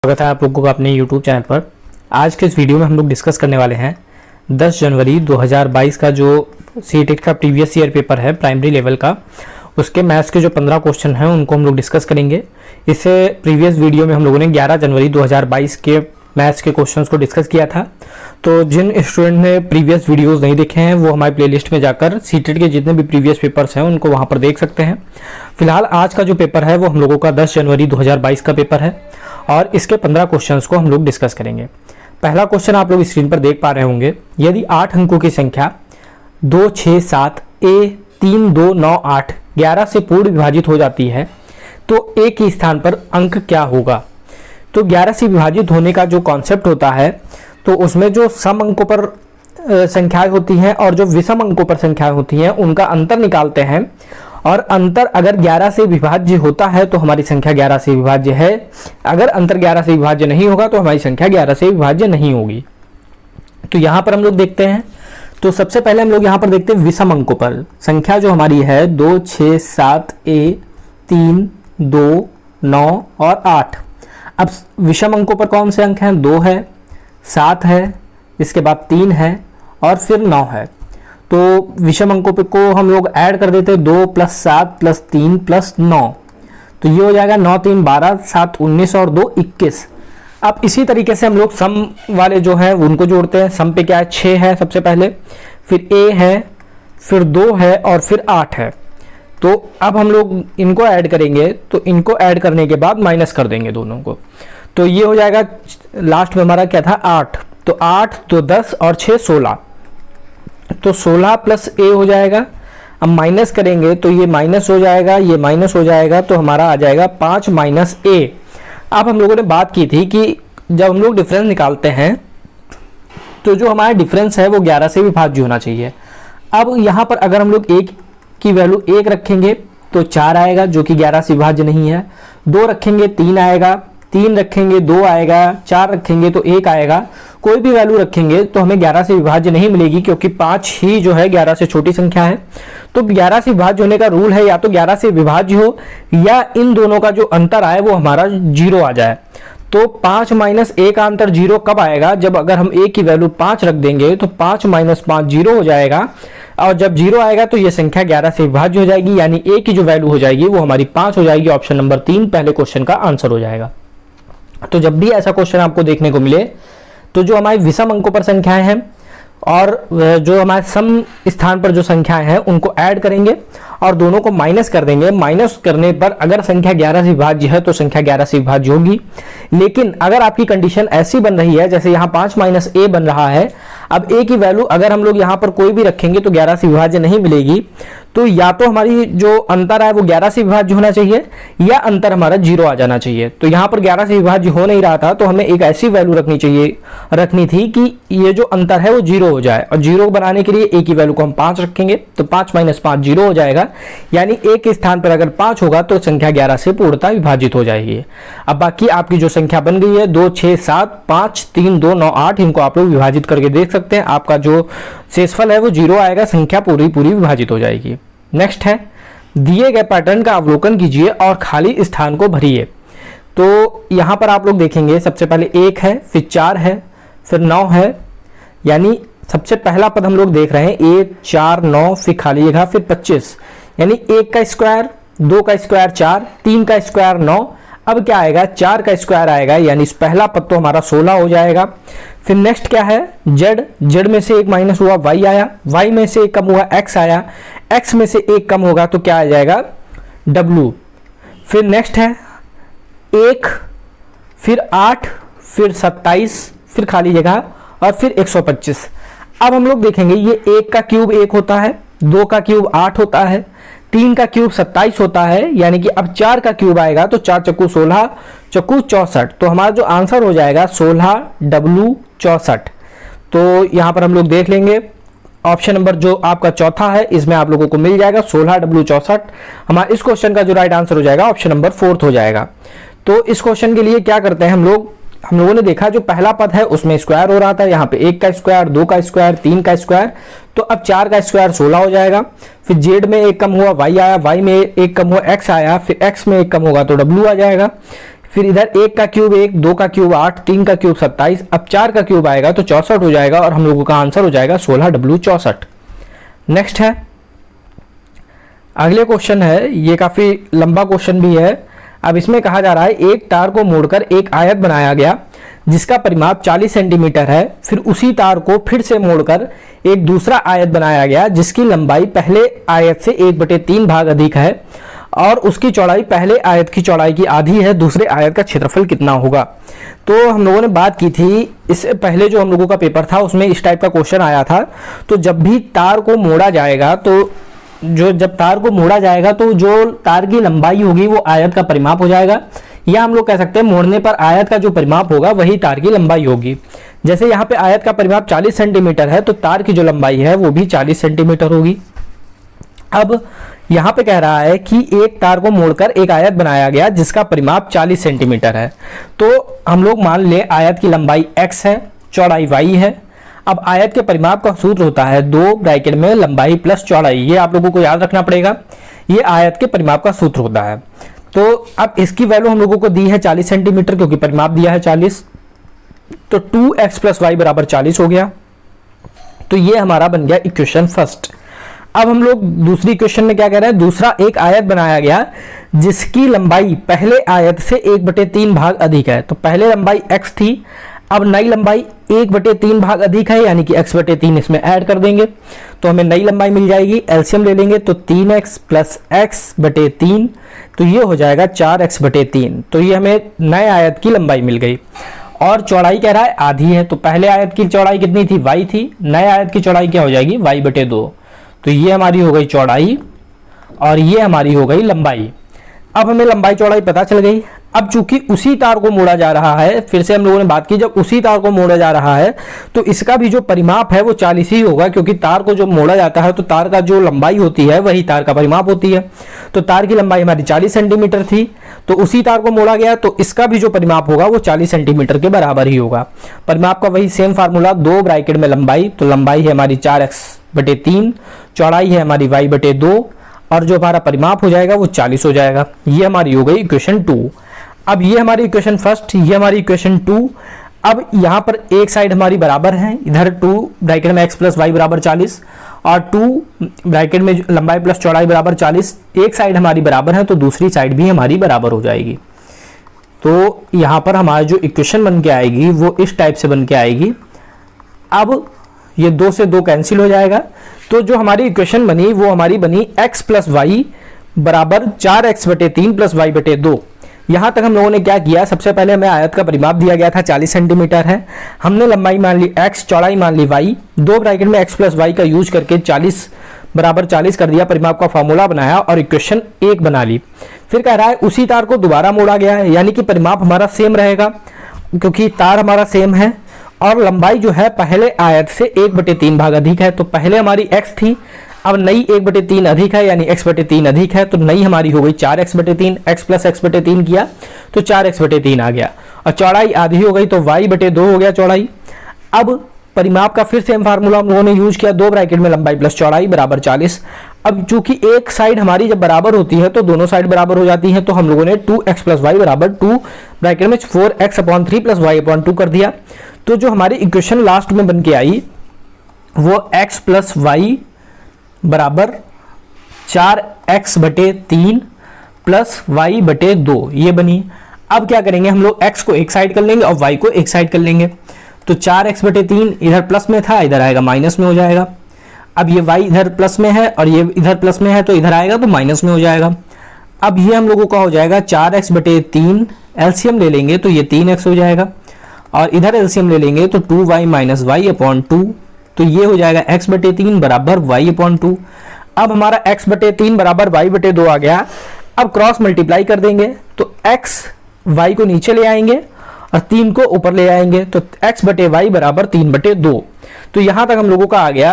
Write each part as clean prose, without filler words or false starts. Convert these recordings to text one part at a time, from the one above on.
स्वागत है आप लोगों का अपने YouTube चैनल पर। आज के इस वीडियो में हम लोग डिस्कस करने वाले हैं 10 जनवरी 2022 का जो सीटेट का प्रीवियस ईयर पेपर है प्राइमरी लेवल का, उसके मैथ्स के जो 15 क्वेश्चन हैं उनको हम लोग डिस्कस करेंगे। इससे प्रीवियस वीडियो में हम लोगों ने 11 जनवरी 2022 के मैथ्स के क्वेश्चंस को डिस्कस किया था। तो जिन स्टूडेंट ने प्रीवियस वीडियोस नहीं देखे हैं वो हमारे प्लेलिस्ट में जाकर सीटेट के जितने भी प्रीवियस पेपर्स हैं उनको वहां पर देख सकते हैं। फिलहाल आज का जो पेपर है वो हम लोगों का 10 जनवरी 2022 का पेपर है और इसके 15 क्वेश्चंस को हम लोग डिस्कस करेंगे। पहला क्वेश्चन आप लोग स्क्रीन पर देख पा रहे होंगे। यदि 8 अंकों की संख्या 2, 6, 7, A 3, 2, 9, 8, 11 से पूर्ण विभाजित हो जाती है तो A के स्थान पर अंक क्या होगा। तो 11 से विभाजित होने का जो कॉन्सेप्ट होता है तो उसमें जो सम अंकों पर संख्याएं होती हैं और जो विषम अंकों पर संख्याएं होती हैं उनका अंतर निकालते हैं, और अंतर अगर 11 से विभाज्य होता है तो हमारी संख्या 11 से विभाज्य है, अगर अंतर 11 से विभाज्य नहीं होगा तो हमारी संख्या 11 से विभाज्य नहीं होगी। तो यहाँ पर हम लोग देखते हैं, तो सबसे पहले हम लोग यहाँ पर देखते हैं विषम अंकों पर संख्या जो हमारी है 2, 6, 7, A 3, 2, 9 और 8। अब विषम अंकों पर कौन से अंक हैं? 2 है, 7 है, इसके बाद 3 है और फिर 9 है। तो विषम अंकों पे को हम लोग ऐड कर देते हैं 2 + 7 + 3 + 9, तो ये हो जाएगा 9 3 12, 7 19 और 2 21। अब इसी तरीके से हम लोग सम वाले जो हैं उनको जोड़ते हैं। सम पे क्या है? 6 है सबसे पहले, फिर A है, फिर 2 है और फिर 8 है। तो अब हम लोग इनको ऐड करेंगे, तो इनको ऐड करने के बाद माइनस कर देंगे दोनों को, तो ये हो जाएगा लास्ट में हमारा क्या था? 8। तो 8 तो 10 और 6 16, तो 16 + A हो जाएगा। अब माइनस करेंगे तो ये माइनस हो जाएगा, ये माइनस हो जाएगा, तो हमारा आ जाएगा 5 - A। अब हम लोगों ने बात की थी कि जब हम लोग डिफरेंस निकालते हैं तो जो हमारा डिफरेंस है वो 11 से विभाज्य होना चाहिए। अब यहाँ पर अगर हम लोग 1 की वैल्यू 1 रखेंगे तो 4 आएगा जो कि 11 से विभाज्य नहीं है। 2 रखेंगे 3 आएगा, 3 रखेंगे 2 आएगा, 4 रखेंगे तो 1 आएगा। कोई भी वैल्यू रखेंगे तो हमें 11 से विभाज्य नहीं मिलेगी, क्योंकि 5 ही जो है 11 से छोटी संख्या है। तो 11 से विभाज्य होने का रूल है या तो 11 से विभाज्य हो या इन दोनों का जो अंतर आए वो हमारा 0 आ जाए। तो 5 - A का अंतर 0 कब आएगा? जब अगर हम A की वैल्यू 5 रख देंगे तो 5 - 5 0 हो जाएगा, और जब 0 आएगा तो ये संख्या 11 से विभाज्य हो जाएगी, यानी A की जो वैल्यू हो जाएगी वो हमारी 5 हो जाएगी। ऑप्शन नंबर 3 पहले क्वेश्चन का आंसर हो जाएगा। तो जब भी ऐसा क्वेश्चन आपको देखने को मिले तो जो हमारे विषम अंकों पर संख्याएं हैं और जो हमारे सम स्थान पर जो संख्याएं हैं उनको ऐड करेंगे और दोनों को माइनस कर देंगे। माइनस करने पर अगर संख्या 11 से विभाज्य है तो संख्या 11 से विभाज्य होगी। लेकिन अगर आपकी कंडीशन ऐसी बन रही है जैसे यहाँ 5 - A बन रहा है, अब A की वैल्यू अगर हम लोग यहाँ पर कोई भी रखेंगे तो 11 से विभाज्य नहीं मिलेगी, तो या तो हमारी जो अंतर है वो 11 से विभाज्य होना चाहिए या अंतर हमारा 0 आ जाना चाहिए। तो यहाँ पर 11 से विभाज्य हो नहीं रहा था, तो हमें एक ऐसी वैल्यू रखनी थी कि ये जो अंतर है वो 0 हो जाए, और 0 बनाने के लिए A की वैल्यू को हम 5 रखेंगे, तो 5 - 5 0 हो जाएगा, यानी A के स्थान पर अगर 5 होगा तो संख्या 11 से पूर्णतः विभाजित हो जाएगी। अब बाकी आपकी जो संख्या बन गई है 2 6 7 5 3 2 9 8, इनको आप लोग विभाजित करके देख सकते हैं, आपका जो शेषफल है वो 0 आएगा, संख्या पूरी विभाजित हो जाएगी। नेक्स्ट है, दिए गए पैटर्न का अवलोकन कीजिए और खाली स्थान को भरिए। तो यहाँ पर आप लोग देखेंगे सबसे पहले 1 है, फिर 4 है, फिर 9 है, यानी सबसे पहला पद हम लोग देख रहे हैं 1 4 9, फिर खाली जगह, फिर 25, यानी 1 का स्क्वायर, 2 का स्क्वायर 4, 3 का स्क्वायर 9। अब क्या आएगा? 4 का स्क्वायर आएगा, यानी इस पहला पद तो हमारा 16 हो जाएगा। फिर नेक्स्ट क्या है? z में से 1 माइनस हुआ y आया, y में से 1 कम हुआ x आया, x में से 1 कम होगा तो क्या आ जाएगा? w। फिर नेक्स्ट है 1, फिर 8, फिर 27, फिर खाली जगह और फिर 125। अब हम लोग देखेंगे ये 1 का क्यूब 1 होता है, 2 का क्यूब 8 होता है, 3 का क्यूब 27 होता है, यानी कि अब 4 का क्यूब आएगा तो 4 चक्कू 16 चक्कू 64, तो हमारा जो आंसर हो जाएगा 16W 64। तो यहाँ पर हम लोग देख लेंगे ऑप्शन नंबर जो आपका चौथा है इसमें आप लोगों को मिल जाएगा 16W 64। हमारा इस क्वेश्चन का जो राइट आंसर हो जाएगा ऑप्शन नंबर 4 हो जाएगा। तो इस क्वेश्चन के लिए क्या करते हैं हम लोगों ने देखा जो पहला पद है उसमें स्क्वायर हो रहा था, यहाँ पे 1 का स्क्वायर, 2 का स्क्वायर, 3 का स्क्वायर, तो अब 4 का स्क्वायर 16 हो जाएगा। फिर जेड में 1 कम हुआ y आया, y में 1 कम हुआ x आया, फिर x में 1 कम होगा तो w आ जाएगा। फिर इधर 1 का क्यूब 1, 2 का क्यूब 8, 3 का क्यूब 27, अब 4 का क्यूब आएगा तो 64 हो जाएगा और हम लोगों का आंसर हो जाएगा 16W 64। नेक्स्ट है अगले क्वेश्चन है, ये काफ़ी लंबा क्वेश्चन भी है। अब इसमें कहा जा रहा है एक तार को मोड़कर एक आयत बनाया गया जिसका परिमाप 40 सेंटीमीटर है। फिर उसी तार को फिर से मोड़कर एक दूसरा आयत बनाया गया जिसकी लंबाई पहले आयत से 1/3 भाग अधिक है और उसकी चौड़ाई पहले आयत की चौड़ाई की आधी है। दूसरे आयत का क्षेत्रफल कितना होगा? तो हम लोगों ने बात की थी इससे पहले, जो हम लोगों का पेपर था उसमें इस टाइप का क्वेश्चन आया था। तो जब भी तार को मोड़ा जाएगा तो जब तार को मोड़ा जाएगा तो जो तार की लंबाई होगी वो आयत का परिमाप हो जाएगा, या हम लोग कह सकते हैं मोड़ने पर आयत का जो परिमाप होगा वही तार की लंबाई होगी। जैसे यहाँ पे आयत का परिमाप 40 सेंटीमीटर है तो तार की जो लंबाई है वो भी 40 सेंटीमीटर होगी। अब यहाँ पे कह रहा है कि एक तार को मोड़कर एक आयत बनाया गया जिसका परिमाप 40 सेंटीमीटर है। तो हम लोग मान ले आयत की लंबाई x है, चौड़ाई y है। अब आयत के परिमाप का सूत्र होता है 2 ब्रैकेट में लंबाई प्लस चौड़ाई, ये आप लोगों को याद रखना पड़ेगा। ये आयत के परिमाप का सूत्र होता है। तो अब इसकी वैल्यू हम लोगों को दी है 40 सेंटीमीटर क्योंकि परिमाप दिया है 40, तो 2x + y = 40 हो गया। तो ये हमारा बन गया इक्वेशन फर्स्ट। अब हम लोग दूसरी इक्वेशन में क्या कह रहे हैं, दूसरा एक आयत बनाया गया जिसकी लंबाई पहले आयत से 1/3 भाग अधिक है। तो पहले लंबाई x थी, अब नई लंबाई 1/3 भाग अधिक है यानी कि x/3 इसमें ऐड कर देंगे तो हमें नई लंबाई मिल जाएगी। एलसीएम ले लेंगे तो 3x + x/3, तो ये हो जाएगा 4x/3। तो ये हमें नए आयत की लंबाई मिल गई। और चौड़ाई कह रहा है आधी है, तो पहले आयत की चौड़ाई कितनी थी, y थी। नए आयत की चौड़ाई क्या हो जाएगी, y/2। तो ये हमारी हो गई चौड़ाई और ये हमारी हो गई लंबाई। अब हमें लंबाई चौड़ाई पता चल गई। अब चूंकि उसी तार को मोड़ा जा रहा है, फिर से हम लोगों ने बात की, जब उसी तार को मोड़ा जा रहा है तो इसका भी जो परिमाप है वो 40 ही होगा, क्योंकि तार को जो मोड़ा जाता है तो तार का जो लंबाई होती है वही तार का परिमाप होती है। तो तार की लंबाई हमारी 40 सेंटीमीटर थी, तो उसी तार को मोड़ा गया तो इसका भी जो परिमाप होगा वो 40 सेंटीमीटर के बराबर ही होगा। परिमाप का वही सेम फार्मूला, 2 ब्रैकेट में लंबाई, तो लंबाई है हमारी 4x/3, चौड़ाई है हमारी y/2 और जो हमारा परिमाप हो जाएगा वो 40 हो जाएगा। ये हमारी हो गई इक्वेशन 2। अब ये हमारी इक्वेशन फर्स्ट, ये हमारी इक्वेशन 2। अब यहाँ पर एक साइड हमारी बराबर है, इधर 2 ब्रैकेट में x + y = 40 और 2 ब्रैकेट में लंबाई प्लस चौड़ाई = 40। एक साइड हमारी बराबर है तो दूसरी साइड भी हमारी बराबर हो जाएगी। तो यहाँ पर हमारी जो इक्वेशन बन के आएगी वो इस टाइप से बन के आएगी। अब ये 2 से 2 कैंसिल हो जाएगा, तो जो हमारी इक्वेशन बनी वो हमारी बनी x + y = 4x/3 + y/2। यहाँ तक हम लोगों ने क्या किया, सबसे पहले हमें आयत का परिमाप दिया गया था 40 सेंटीमीटर है, हमने लंबाई मान ली x, चौड़ाई मान ली y, 2 ब्रैकेट में x + y का यूज करके 40 = 40 कर दिया, परिमाप का फॉर्मूला बनाया और इक्वेशन 1 बना ली। फिर कह रहा है उसी तार को दोबारा मोड़ा गया है, यानी कि परिमाप हमारा सेम रहेगा क्योंकि तार हमारा सेम है और लंबाई जो है पहले आयत से 1/3 भाग अधिक है। तो पहले हमारी x थी, अब नई 1/3 अधिक है यानी x/3 अधिक है, तो नई हमारी हो गई 4x/3, x + x/3 किया तो 4x/3 आ गया और चौड़ाई आधी हो गई तो y/2 हो गया चौड़ाई। अब परिमाप का फिर सेम फार्मूला हम लोगों ने यूज किया, 2 ब्रैकेट में लंबाई प्लस चौड़ाई = 40। अब चूंकि एक साइड हमारी जब बराबर होती है तो दोनों साइड बराबर हो जाती हैं, तो हम लोगों ने 2x + y = 2 ब्रैकेट में 4x/3 + y/2 कर दिया। तो जो हमारी इक्वेशन लास्ट में बन के आई वो x + y = 4x/3 + y/2 ये बनी। अब क्या करेंगे, हम लोग x को एक साइड कर लेंगे और y को एक साइड कर लेंगे। तो 4x/3 इधर प्लस में था, इधर आएगा माइनस में हो जाएगा। अब ये y इधर प्लस में है और ये इधर प्लस में है तो इधर आएगा तो माइनस में हो जाएगा। अब ये हम लोगों का हो जाएगा 4x/3, एलसीएम ले लेंगे तो ये 3x हो जाएगा और इधर एलसीएम ले लेंगे तो 2y - y/2, तो ये हो जाएगा x/3 = y/2। अब हमारा x/3 = y/2 आ गया। अब क्रॉस मल्टीप्लाई कर देंगे तो x y को नीचे ले आएंगे और 3 को ऊपर ले आएंगे तो x/y = 3/2। तो यहाँ तक हम लोगों का आ गया।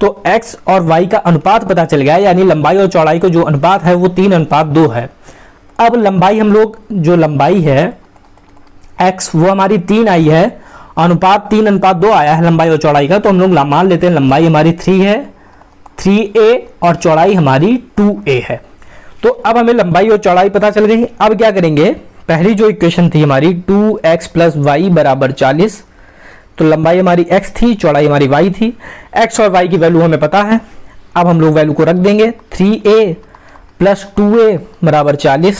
तो x और y का अनुपात पता चल गया, यानी लंबाई और चौड़ाई को जो अनुपात है वो 3:2 है। अब लंबाई हम लोग जो लंबाई है x वो हमारी 3 आई है, अनुपात 3:2 आया है लंबाई और चौड़ाई का, तो हम लोग मान लेते हैं लंबाई हमारी 3 है, 3a और चौड़ाई हमारी 2a है। तो अब हमें लंबाई और चौड़ाई पता चल गई। अब क्या करेंगे, पहली जो इक्वेशन थी हमारी 2x प्लस वाई बराबर 40, तो लंबाई हमारी x थी, चौड़ाई हमारी y थी। x और y की वैल्यू हमें पता है। अब हम लोग वैल्यू को रख देंगे। 3a प्लस 2a बराबर 40,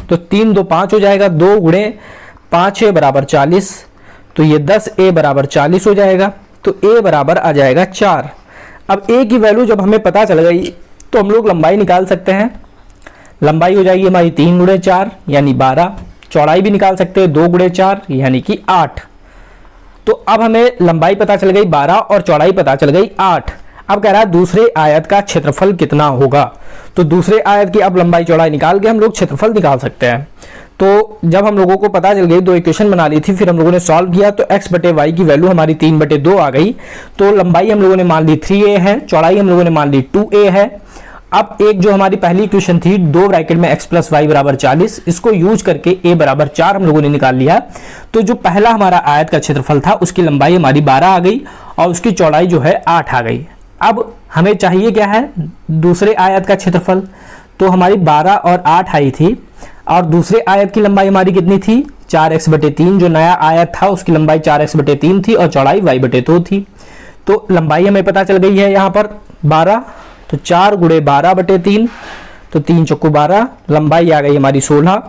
तो 3 2 5 हो जाएगा, 2 गुणे 5a बराबर 40, तो ये 10a बराबर 40 हो जाएगा। तो a बराबर आ जाएगा 4। अब a की वैल्यू जब हमें पता चल गई तो हम लोग लंबाई निकाल सकते हैं। लंबाई हो जाएगी हमारी 3 गुणे 4 यानी 12। चौड़ाई भी निकाल सकते हैं 2 गुणे 4 यानी कि 8। तो अब हमें लंबाई पता चल गई 12 और चौड़ाई पता चल गई 8। अब कह रहा है दूसरे आयत का क्षेत्रफल कितना होगा। तो दूसरे आयत की अब लंबाई चौड़ाई निकाल के हम लोग क्षेत्रफल निकाल सकते हैं। तो जब हम लोगों को पता चल गई, दो इक्वेशन बना ली थी, फिर हम लोगों ने सॉल्व किया तो x बटे वाई की वैल्यू हमारी 3/2 आ गई। तो लंबाई हम लोगों ने मान ली 3a है, चौड़ाई हम लोगों ने मान ली 2a है। अब एक जो हमारी पहली इक्वेशन थी 2 ब्रैकेट में x प्लस वाई बराबर 40, इसको यूज करके a बराबर 4 हम लोगों ने निकाल लिया। तो जो पहला हमारा आयत का क्षेत्रफल था उसकी लंबाई हमारी 12 आ गई और उसकी चौड़ाई जो है 8 आ गई। अब हमें चाहिए क्या है, दूसरे आयत का क्षेत्रफल। तो हमारी 12 और 8 आई थी और दूसरे आयत की लंबाई हमारी कितनी थी, 4x/3। जो नया आयत था उसकी लंबाई 4x/3 थी और चौड़ाई y/2 थी। तो लंबाई हमें पता चल गई है यहाँ पर 12, तो 4 गुणे 12/3, तो 3 चौको 12, लंबाई आ गई हमारी 16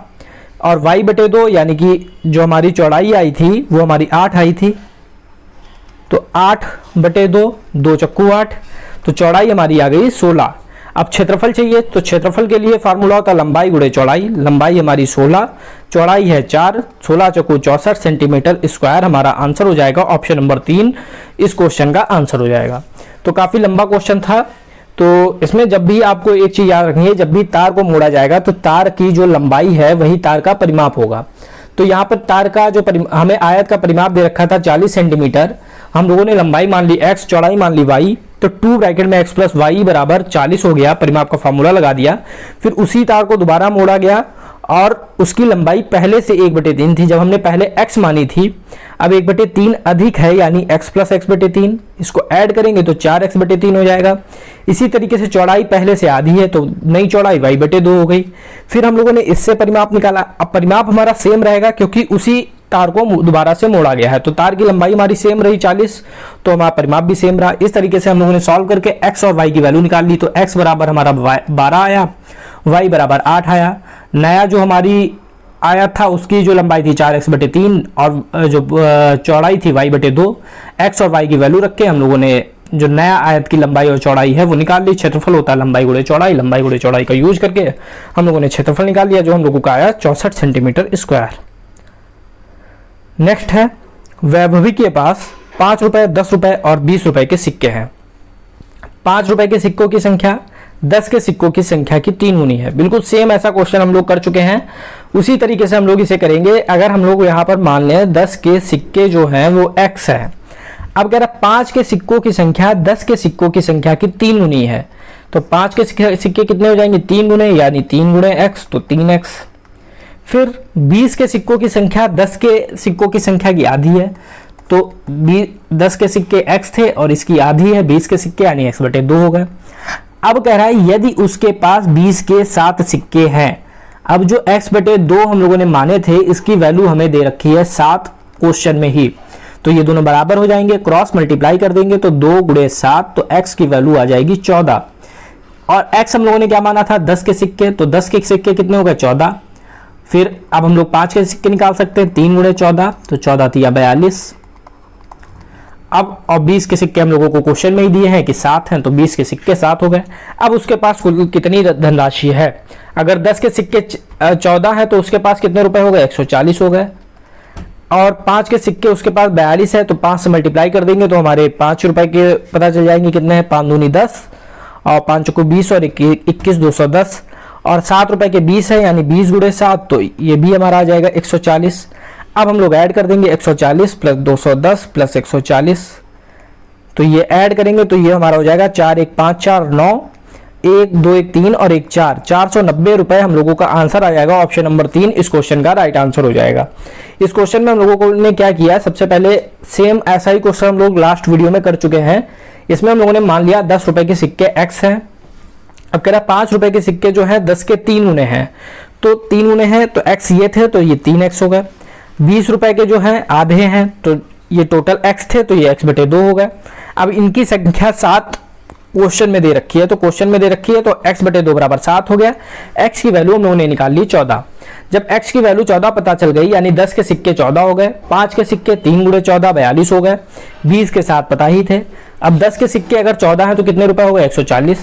और y/2 यानी कि जो हमारी चौड़ाई आई थी वो हमारी 8 आई थी। तो 8/2, 2 चक्कू 8, तो चौड़ाई हमारी आ गई 16। अब क्षेत्रफल चाहिए, तो क्षेत्रफल के लिए फार्मूला होता है लंबाई गुणे चौड़ाई। लंबाई हमारी 16, चौड़ाई है 4, 16 चौको 64 सेंटीमीटर स्क्वायर हमारा आंसर हो जाएगा। ऑप्शन नंबर 3 इस क्वेश्चन का आंसर हो जाएगा। तो काफ़ी लंबा क्वेश्चन था। तो इसमें जब भी आपको एक चीज़ याद रखनी है, जब भी तार को मोड़ा जाएगा तो तार की जो लंबाई है वही तार का परिमाप होगा। तो यहाँ पर तार का जो हमें आयत का परिमाप दे रखा था 40 सेंटीमीटर, हम लोगों ने लंबाई मान ली x, चौड़ाई मान ली y, तो 2 ब्रैकेट में x प्लस वाई बराबर 40 हो गया। परिमाप का फॉर्मूला लगा दिया। फिर उसी तार को दोबारा मोड़ा गया और उसकी लंबाई पहले से 1/3 थी। जब हमने पहले x मानी थी, अब 1/3 अधिक है यानी x प्लस x/3, इसको ऐड करेंगे तो 4x/3 हो जाएगा। इसी तरीके से चौड़ाई पहले से आधी है तो नई चौड़ाई y/2 हो गई। फिर हम लोगों ने इससे परिमाप निकाला। अब परिमाप हमारा सेम रहेगा क्योंकि उसी तार को दोबारा से मोड़ा गया है। तो तार की लंबाई हमारी सेम रही 40, तो हमारा परिमाप भी सेम रहा। इस तरीके से हम लोगों ने सॉल्व करके x और y की वैल्यू निकाल ली। तो x बराबर हमारा 12 आया, y बराबर 8 आया। नया जो हमारी आयत था उसकी जो लंबाई थी 4x/3 और जो चौड़ाई थी y/2। x और y की वैल्यू रख के हम लोगों ने जो नया आयत की लंबाई और चौड़ाई है वो निकाल ली। क्षेत्रफल होता है लंबाई गुणे चौड़ाई। लंबाई गुणे चौड़ाई का यूज करके हम लोगों ने क्षेत्रफल निकाल लिया, जो हम लोगों का आया 64 सेंटीमीटर स्क्वायर। नेक्स्ट है, वैभवी के पास 5 रुपए, 10 रुपए और 20 रुपए के सिक्के हैं। 5 रुपए के सिक्कों की संख्या 10 के सिक्कों की संख्या की 3 गुनी है। बिल्कुल सेम ऐसा क्वेश्चन हम लोग कर चुके हैं, उसी तरीके से हम लोग इसे करेंगे। अगर हम लोग यहाँ पर मान लें 10 के सिक्के जो हैं वो x है। अब कह रहा है 5 के सिक्कों की संख्या 10 के सिक्कों की संख्या की 3 गुनी है। तो 5 के सिक्के कितने हो जाएंगे, 3 गुने, यानी 3 गुणे x, तो 3x। फिर 20 के सिक्कों की संख्या 10 के सिक्कों की संख्या की आधी है। तो 10 के सिक्के x थे और इसकी आधी है 20 के सिक्के, यानी x/2 हो गए। अब कह रहा है यदि उसके पास 20 के 7 सिक्के हैं। अब जो x/2 हम लोगों ने माने थे, इसकी वैल्यू हमें दे रखी है 7 क्वेश्चन में ही। तो ये दोनों बराबर हो जाएंगे, क्रॉस मल्टीप्लाई कर देंगे तो 2 गुणे 7, तो x की वैल्यू आ जाएगी 14। और x हम लोगों ने क्या माना था, 10 के सिक्के, तो 10 के सिक्के कितने हो गए, 14। फिर अब हम लोग 5 के सिक्के निकाल सकते हैं, 3 गुणे 14, तो 14 तिया 42। अब और 20 के सिक्के हम लोगों को क्वेश्चन में ही दिए हैं कि 7 हैं, तो 20 के सिक्के 7 हो गए। अब उसके पास कुल कितनी धनराशि है, अगर 10 के सिक्के 14 है तो उसके पास कितने रुपए हो गए, 140 हो गए। और 5 के सिक्के उसके पास 42 है, तो 5 से मल्टीप्लाई कर देंगे तो हमारे 5 रुपए के पता चल जाएंगे कितने हैं, 5 दूनी 10 और 5 को 20 और 21 210 और 7 रुपए के 20 है, यानी 20 गुणे 7, तो ये भी हमारा आ जाएगा 140। अब हम लोग ऐड कर देंगे 140 प्लस 210 प्लस 140, तो ये ऐड करेंगे तो ये हमारा हो जाएगा 4 1 5 4 9 1 2 1 3 और 1 4, 490 रुपए हम लोगों का आंसर आ जाएगा। ऑप्शन नंबर 3 इस क्वेश्चन का राइट आंसर हो जाएगा। इस क्वेश्चन में हम लोगों ने क्या किया, सबसे पहले सेम ऐसा ही क्वेश्चन हम लोग लास्ट वीडियो में कर चुके हैं। इसमें हम लोगों ने मान लिया 10 रुपए के सिक्के x हैं। अब कह रहा है 5 रुपए के सिक्के जो है 10 के 3 गुने हैं, तो 3 गुने हैं तो x ये थे तो ये 3x हो गए। 20 रुपए के जो हैं आधे हैं तो ये टोटल x थे तो ये x बटे 2 हो गए। अब इनकी संख्या 7 क्वेश्चन में दे रखी है, तो क्वेश्चन में दे रखी है तो x बटे 2 बराबर 7 हो गया। x की वैल्यू हम लोगों ने निकाल ली 14। जब x की वैल्यू 14 पता चल गई, यानी 10 के सिक्के 14 हो गए, 5 के सिक्के 3 गुणे 14 42 हो गए, 20 के 7 पता ही थे। अब 10 के सिक्के अगर 14 है तो कितने रुपए हो गए 140।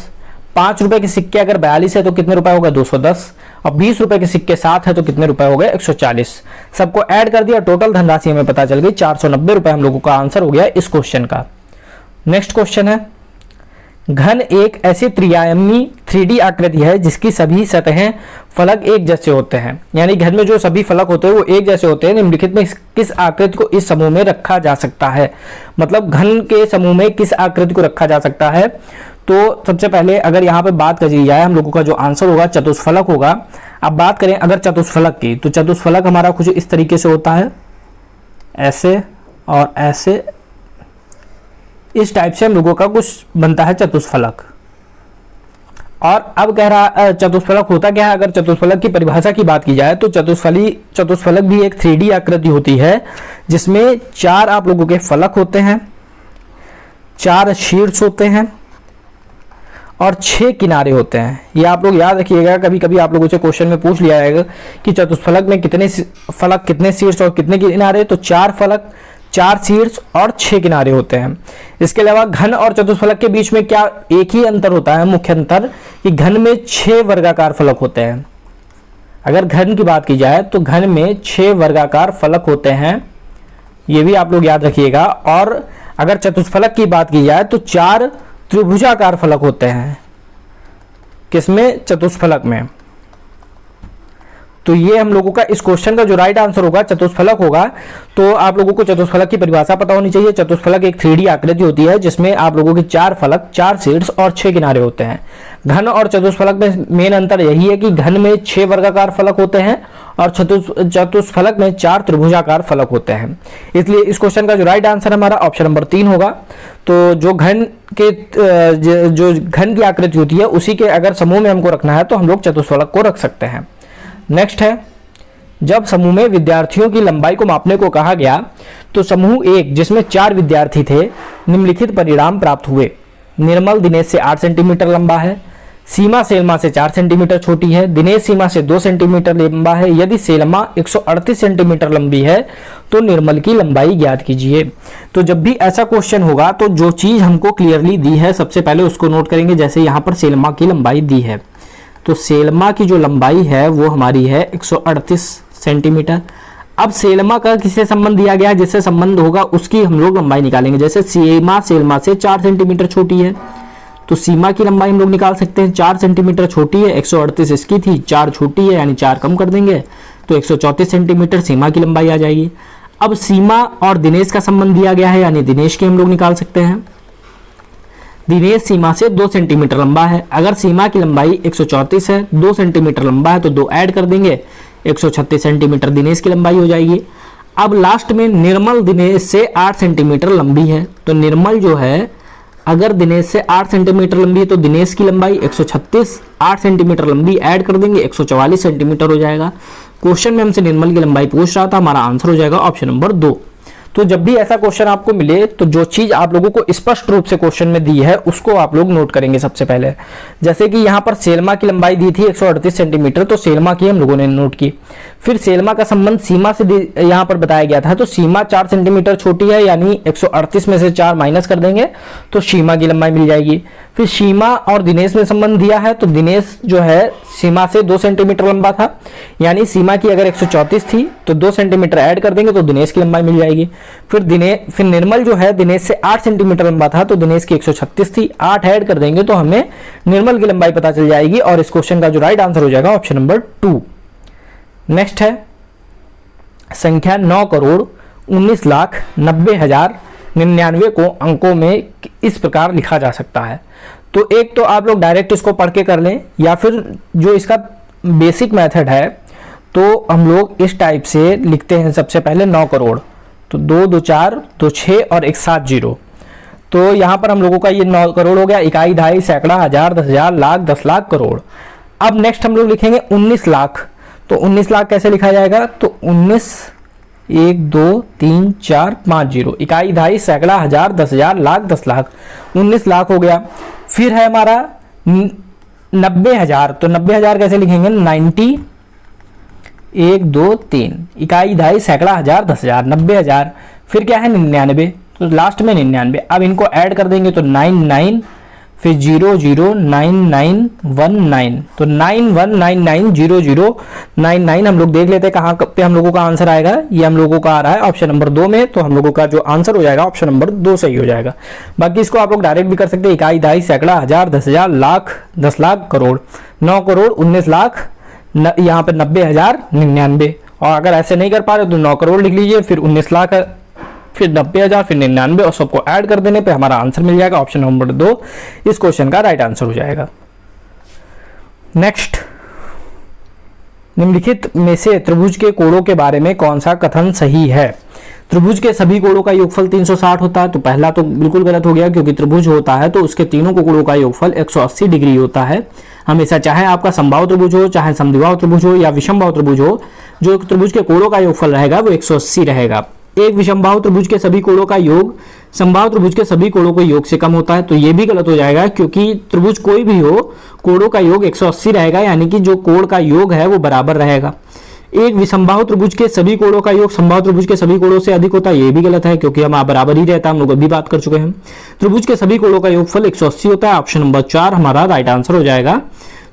5 रुपए के सिक्के अगर 42 है तो कितने रुपए हो गए 210। और 20 रुपए के सिक्के 7 है तो कितने रुपए हो गए 140। सबको ऐड कर दिया, टोटल धनराशि हमें पता चल गई 490 रुपए हम लोगों का आंसर हो गया इस क्वेश्चन का। नेक्स्ट क्वेश्चन है, घन एक ऐसी त्रिआयामी 3D आकृति है जिसकी सभी सतहें फलक एक जैसे होते हैं। यानी घन में जो सभी फलक होते हैं वो एक जैसे होते हैं। निम्नलिखित में किस आकृति को इस समूह में रखा जा सकता है? मतलब घन के समूह में किस आकृति को रखा जा सकता है? तो सबसे पहले अगर यहाँ पे बात करी जाए, हम लोगों का जो आंसर होगा चतुष्फलक होगा। अब बात करें अगर चतुष्फलक की, तो चतुष्फलक हमारा कुछ इस तरीके से होता है, ऐसे और ऐसे, इस टाइप से हम लोगों का कुछ बनता है चतुष्फलक। और अब कह रहा चतुष्फलक होता क्या है? अगर चतुष्फलक की परिभाषा की बात की जाए तो चतुष्फलक भी एक 3D आकृति होती है जिसमें 4 आप लोगों के फलक होते हैं, 4 शीर्ष होते हैं और 6 किनारे होते हैं। ये आप लोग याद रखिएगा, कभी कभी आप लोगों से क्वेश्चन में पूछ लिया जाएगा कि चतुष्फलक में कितने फलक, कितने शीर्ष और कितने किनारे। तो 4 फलक, 4 शीर्ष और 6 किनारे होते हैं। इसके अलावा घन और चतुष्फलक के बीच में क्या एक ही अंतर होता है, मुख्य अंतर, कि घन में 6 वर्गाकार फलक होते हैं। अगर घन की बात की जाए तो घन में 6 वर्गाकार फलक होते हैं, ये भी आप लोग याद रखिएगा। और अगर चतुष्फलक की बात की जाए तो 4 त्रिभुजाकार फलक होते हैं। किसमें? चतुष्फलक में। तो ये हम लोगों का इस क्वेश्चन का जो राइट आंसर होगा चतुष्फलक होगा। तो आप लोगों को चतुष्फलक की परिभाषा पता होनी चाहिए। चतुष्फलक एक 3D आकृति होती है जिसमें आप लोगों के 4 फलक, 4 शीर्ष और 6 किनारे होते हैं। घन और चतुष्फलक में मेन अंतर यही है कि घन में 6 वर्गाकार फलक होते हैं और चतुष्फलक में 4 त्रिभुजाकार फलक होते हैं। इसलिए इस क्वेश्चन का जो राइट आंसर हमारा ऑप्शन नंबर 3 होगा। तो जो घन की आकृति होती है उसी के अगर समूह में हमको रखना है तो हम लोग चतुष्फलक को रख सकते हैं। नेक्स्ट है, जब समूह में विद्यार्थियों की लंबाई को मापने को कहा गया तो समूह 1 जिसमें 4 विद्यार्थी थे निम्नलिखित परिणाम प्राप्त हुए। निर्मल दिनेश से 8 सेंटीमीटर लंबा है, सीमा सेलमा से 4 सेंटीमीटर छोटी है, दिनेश सीमा से 2 सेंटीमीटर लंबा है। यदि सेलमा 138 सेंटीमीटर लंबी है तो निर्मल की लंबाई ज्ञात कीजिए। तो जब भी ऐसा क्वेश्चन होगा तो जो चीज हमको क्लियरली दी है सबसे पहले उसको नोट करेंगे। जैसे यहाँ पर सेलमा की लंबाई दी है तो सेलमा की जो लंबाई है वो हमारी है 138 सेंटीमीटर। अब सेलमा का किससे संबंध दिया गया है? जिससे संबंध होगा उसकी हम लोग लंबाई निकालेंगे। जैसे सीमा सेलमा से 4 सेंटीमीटर छोटी है तो सीमा की लंबाई हम लोग निकाल सकते हैं। 4 सेंटीमीटर छोटी है, 138 इसकी थी, 4 छोटी है यानी 4 कम कर देंगे तो 134 सेंटीमीटर सीमा की लंबाई आ जाएगी। अब सीमा और दिनेश का संबंध दिया गया है यानी दिनेश की हम लोग निकाल सकते हैं। दिनेश सीमा से 2 सेंटीमीटर लंबा है। अगर सीमा की लंबाई 134 है, 2 सेंटीमीटर लंबा है तो 2 ऐड कर देंगे, 136 सेंटीमीटर दिनेश की लंबाई हो जाएगी। अब लास्ट में निर्मल दिनेश से 8 सेंटीमीटर लंबी है तो निर्मल जो है अगर दिनेश से 8 सेंटीमीटर लंबी है तो दिनेश की लंबाई 136, 8 सेंटीमीटर लंबी ऐड कर देंगे 144 सेंटीमीटर हो जाएगा। क्वेश्चन में हमसे निर्मल की लंबाई पूछ रहा था, हमारा आंसर हो जाएगा ऑप्शन नंबर 2। तो जब भी ऐसा क्वेश्चन आपको मिले तो जो चीज आप लोगों को स्पष्ट रूप से क्वेश्चन में दी है उसको आप लोग नोट करेंगे सबसे पहले। जैसे कि यहाँ पर सेलमा की लंबाई दी थी 138 सेंटीमीटर तो सेलमा की हम लोगों ने नोट की। फिर सेलमा का संबंध सीमा से यहाँ पर बताया गया था तो सीमा 4 सेंटीमीटर छोटी है यानी 138 में से 4 माइनस कर देंगे तो सीमा की लंबाई मिल जाएगी। फिर सीमा और दिनेश में संबंध दिया है तो दिनेश जो है सीमा से 2 सेंटीमीटर लंबा था यानी सीमा की अगर 134 थी तो 2 सेंटीमीटर ऐड कर देंगे तो दिनेश की लंबाई मिल जाएगी। फिर निर्मल जो है दिनेश से 8 सेंटीमीटर लंबा था तो दिनेश की 136 थी, 8 ऐड कर देंगे तो हमें निर्मल की लंबाई पता चल जाएगी और इस क्वेश्चन का जो राइट आंसर हो जाएगा ऑप्शन नंबर 2। नेक्स्ट है, संख्या 9,19,90,099 को अंकों में इस प्रकार लिखा जा सकता है। तो एक तो आप लोग डायरेक्ट इसको पढ़ के कर लें या फिर जो इसका बेसिक मेथड है तो हम लोग इस टाइप से लिखते हैं। सबसे पहले 9 करोड़ तो 2 2 4 2 6 और एक 7 जीरो। तो यहाँ पर हम लोगों का ये 9 करोड़ हो गया, इकाई, दहाई, सैकड़ा, हजार, 10,000, लाख, 10 लाख, करोड़। अब नेक्स्ट हम लोग लिखेंगे 19 लाख तो 19 लाख कैसे लिखा जाएगा, तो 19 1 2 3 4 5 0, इकाई, दहाई, सैकड़ा, हजार, 10,000, लाख, 10 लाख, 19 लाख हो गया। फिर है हमारा 90,000, तो 90,000 कैसे लिखेंगे, 90 1 2 3, इकाई, दहाई, सैकड़ा, हजार, 10,000, 90,000। फिर क्या है 99, तो लास्ट में 99। अब इनको ऐड कर देंगे तो 99, फिर 009919, तो 91990099 हम लोग देख लेते हैं कहाँ पे हम लोगों का आंसर आएगा। ये हम लोगों का आ रहा है ऑप्शन नंबर 2 में, तो हम लोगों का जो आंसर हो जाएगा ऑप्शन नंबर 2 सही हो जाएगा। बाकी इसको आप लोग डायरेक्ट भी कर सकते हैं, इकाई, दहाई, सैकड़ा, हजार, 10,000, लाख, 10 लाख, करोड़, 9 करोड़ 19 लाख, यहाँ पे 90,099। और अगर ऐसे नहीं कर पा रहे तो 9 करोड़ लिख लीजिए, फिर 19 लाख, फिर 90,000, फिर 99 और सबको ऐड कर देने पे हमारा आंसर मिल जाएगा। ऑप्शन नंबर 2 इस क्वेश्चन का राइट आंसर हो जाएगा। नेक्स्ट, निम्नलिखित में से त्रिभुज के कोणों के बारे में कौन सा कथन सही है। त्रिभुज के सभी कोणों का योगफल 360 होता है, तो पहला तो बिल्कुल गलत हो गया, क्योंकि त्रिभुज होता है तो उसके तीनों कोणों का योगफल 180 डिग्री होता है हमेशा, चाहे आपका समबाहु त्रिभुज हो, चाहे समद्विबाहु त्रिभुज हो या विषमबाहु त्रिभुज हो, जो त्रिभुज के कोणों का योगफल रहेगा वो 180 रहेगा। एक विषमबाहु त्रिभुज के सभी कोणों का योग समबाहु त्रिभुज के सभी कोणों के योग से कम होता है, तो ये भी गलत हो जाएगा, क्योंकि त्रिभुज कोई भी हो कोणों का योग 180 रहेगा, यानी कि जो कोण का योग है वो बराबर रहेगा। एक विषमबाहु त्रिभुज के सभी कोणों का योग समबाहु त्रिभुज के सभी कोणों से अधिक होता है, ये भी गलत है, क्योंकि हम बराबर ही रहता है, हम लोग अभी बात कर चुके हैं। त्रिभुज के सभी कोणों का योगफल 180 होता है, ऑप्शन नंबर 4 हमारा राइट आंसर हो जाएगा।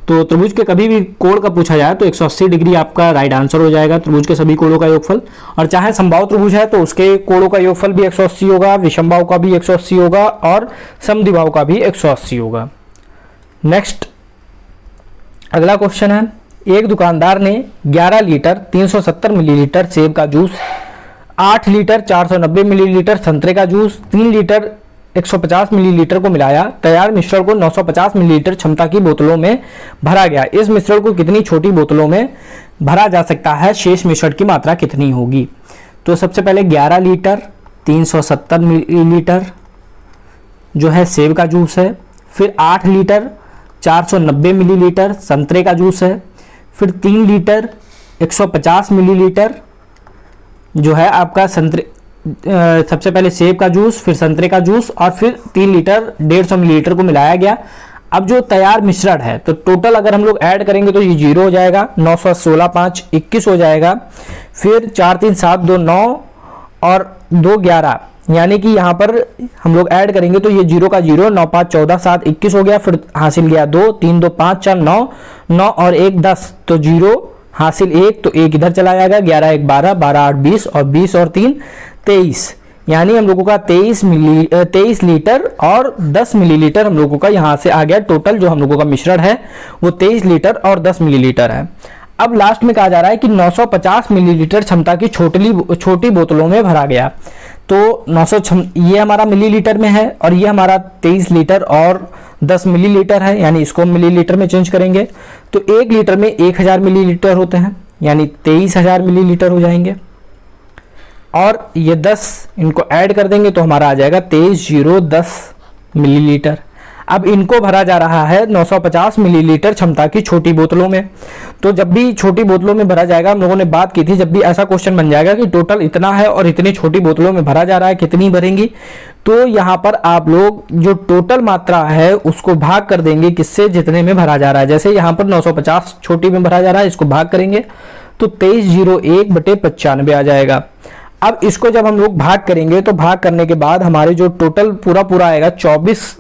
तो त्रिभुज के कभी भी कोण का पूछा जाए तो 180 डिग्री आपका राइट आंसर हो जाएगा, त्रिभुज के सभी कोणों का योगफल। और चाहे समबाहु त्रिभुज है तो उसके कोणों का योगफल भी 180 होगा, विषमबाहु का भी 180 होगा और समद्विबाहु का भी 180 होगा। नेक्स्ट, अगला क्वेश्चन है, एक दुकानदार ने 11 लीटर 370 मिलीलीटर सेब का जूस, 8 लीटर 490 मिलीलीटर संतरे का जूस, 3 लीटर 150 मिलीलीटर को मिलाया, तैयार मिश्रण को 950 मिलीलीटर क्षमता की बोतलों में भरा गया। इस मिश्रण को कितनी छोटी बोतलों में भरा जा सकता है, शेष मिश्रण की मात्रा कितनी होगी। तो सबसे पहले 11 लीटर 370 मिलीलीटर जो है सेब का जूस है, फिर 8 लीटर 490 मिलीलीटर संतरे का जूस है, फिर 3 लीटर 150 मिलीलीटर जो है आपका संतरे सबसे पहले सेब का जूस, फिर संतरे का जूस और फिर 3 लीटर 150 मिलीलीटर को मिलाया गया। अब जो तैयार मिश्रण है तो टोटल अगर हम लोग ऐड करेंगे तो ये 0 हो जाएगा, 916 5 21 हो जाएगा, फिर 4 3 7 2 9 और 2 11, यानी कि यहाँ पर हम लोग ऐड करेंगे तो ये 0 का 0, 9 5 14 7 21 हो गया, फिर हासिल गया 2 3 2 5 4 9 9 और 1 10, तो 0 हासिल 1, तो 1 इधर चला जाएगा, 11 1 12 12 8 20 और 20 और 3 23, यानी हम लोगों का 23 लीटर और 10 मिलीलीटर हम लोगों का यहाँ से आ गया। टोटल जो हम लोगों का मिश्रण है वो 23 लीटर और 10 मिलीलीटर है। अब लास्ट में कहा जा रहा है कि 950 मिलीलीटर क्षमता की छोटी बोतलों में भरा गया। तो 900 ये हमारा मिलीलीटर में है और ये हमारा 23 लीटर और 10 मिलीलीटर है, यानी इसको मिलीलीटर में चेंज करेंगे तो 1 लीटर में 1000 मिलीलीटर होते हैं, यानी 23,000 मिलीलीटर हो जाएंगे। और ये 10 इनको ऐड कर देंगे तो हमारा आ जाएगा 23,010 मिलीलीटर। अब इनको भरा जा रहा है 950 मिलीलीटर क्षमता की छोटी बोतलों में। तो जब भी छोटी बोतलों में भरा जाएगा, हम लोगों ने बात की थी, जब भी ऐसा क्वेश्चन बन जाएगा कि टोटल इतना है और इतनी छोटी बोतलों में भरा जा रहा है, कितनी भरेंगी, तो यहाँ पर आप लोग जो टोटल मात्रा है उसको भाग कर देंगे किससे, जितने में भरा जा रहा है। जैसे यहाँ पर 950 छोटी में भरा जा रहा है, इसको भाग करेंगे तो 2301/95 आ जाएगा। अब इसको जब हम लोग भाग करेंगे तो भाग करने के बाद हमारे जो टोटल पूरा आएगा 24,